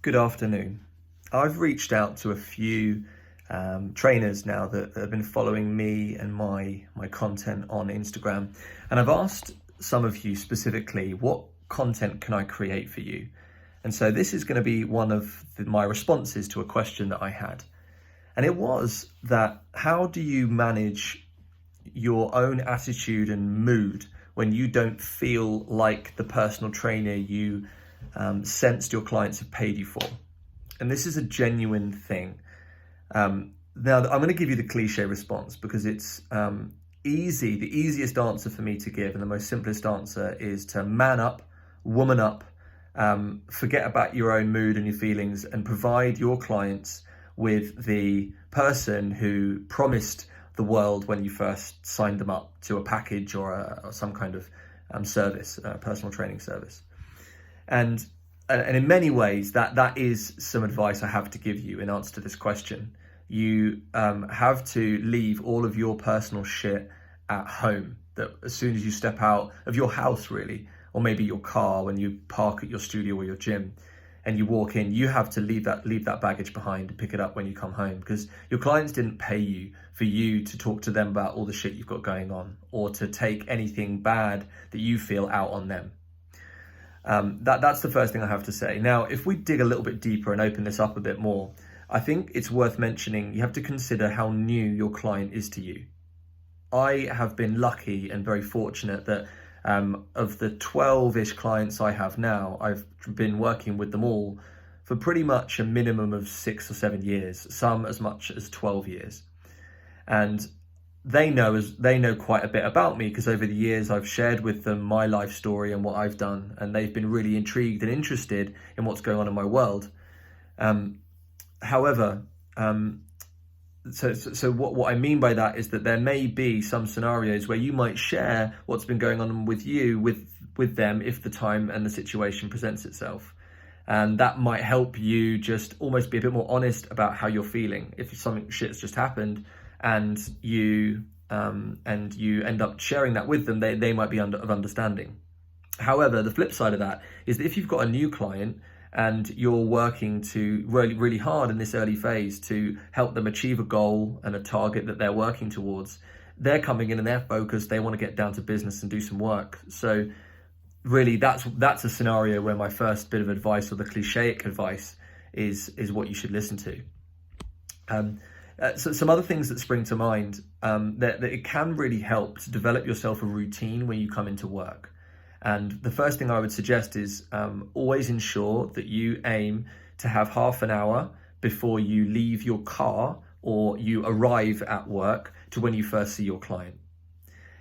Good afternoon. I've reached out to a few trainers now that have been following me and my content on Instagram, and I've asked some of you specifically, what content can I create for you? And so this is going to be one of my responses to a question that I had. And it was that, how do you manage your own attitude and mood when you don't feel like the personal trainer you sensed your clients have paid you for? And this is a genuine thing. Now, I'm going to give you the cliche response because it's easy. The easiest answer for me to give and the most simplest answer is to man up, woman up, forget about your own mood and your feelings, and provide your clients with the person who promised the world when you first signed them up to a package or some kind of service, personal training service. And in many ways, that is some advice I have to give you in answer to this question. You have to leave all of your personal shit at home. That as soon as you step out of your house, really, or maybe your car when you park at your studio or your gym, and you walk in, you have to leave that baggage behind and pick it up when you come home, because your clients didn't pay you for you to talk to them about all the shit you've got going on, or to take anything bad that you feel out on them. That's the first thing I have to say. Now, if we dig a little bit deeper and open this up a bit more, I think it's worth mentioning you have to consider how new your client is to you. I have been lucky and very fortunate that of the 12-ish clients I have now, I've been working with them all for pretty much a minimum of 6 or 7 years, some as much as 12 years. And they know quite a bit about me, because over the years I've shared with them my life story and what I've done, and they've been really intrigued and interested in what's going on in my world. However, so what I mean by that is that there may be some scenarios where you might share what's been going on with you with them if the time and the situation presents itself. And that might help you just almost be a bit more honest about how you're feeling. If something shit's just happened and you end up sharing that with them, they might be of understanding. However, the flip side of that is that if you've got a new client and you're working to really hard in this early phase to help them achieve a goal and a target that they're working towards, they're coming in and they're focused, they want to get down to business and do some work. So really that's a scenario where my first bit of advice, or the clichéic advice, is what you should listen to. So some other things that spring to mind, that it can really help to develop yourself a routine when you come into work. And the first thing I would suggest is always ensure that you aim to have half an hour before you leave your car or you arrive at work to when you first see your client.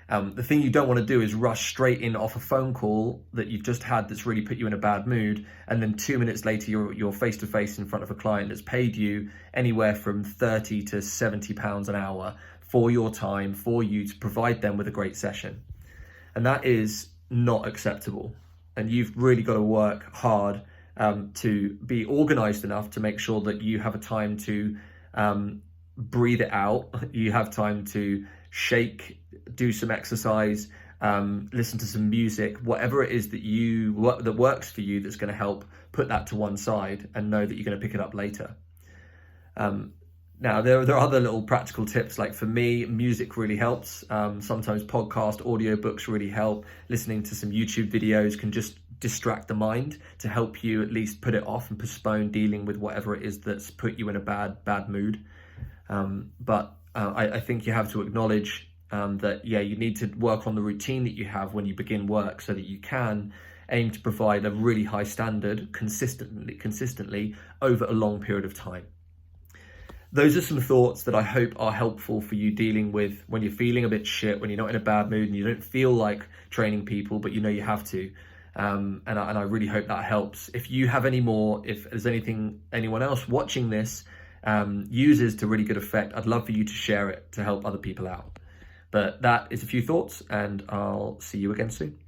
The thing you don't want to do is rush straight in off a phone call that you've just had that's really put you in a bad mood, and then 2 minutes later you're face to face in front of a client that's paid you anywhere from £30 to £70 an hour for your time, for you to provide them with a great session. And that is not acceptable. And you've really got to work hard to be organized enough to make sure that you have a time to breathe it out. You have time to shake, do some exercise, listen to some music, whatever it is that works for you, that's going to help put that to one side and know that you're going to pick it up later. Now, there are other little practical tips. Like for me, music really helps. Sometimes podcast, audiobooks really help. Listening to some YouTube videos can just distract the mind to help you at least put it off and postpone dealing with whatever it is that's put you in a bad mood. But I think you have to acknowledge that, you need to work on the routine that you have when you begin work, so that you can aim to provide a really high standard consistently over a long period of time. Those are some thoughts that I hope are helpful for you dealing with when you're feeling a bit shit, when you're not in a bad mood and you don't feel like training people, but you know you have to. And I really hope that helps. If you have any more, if there's anyone else watching this uses to really good effect, I'd love for you to share it to help other people out. But that is a few thoughts, and I'll see you again soon.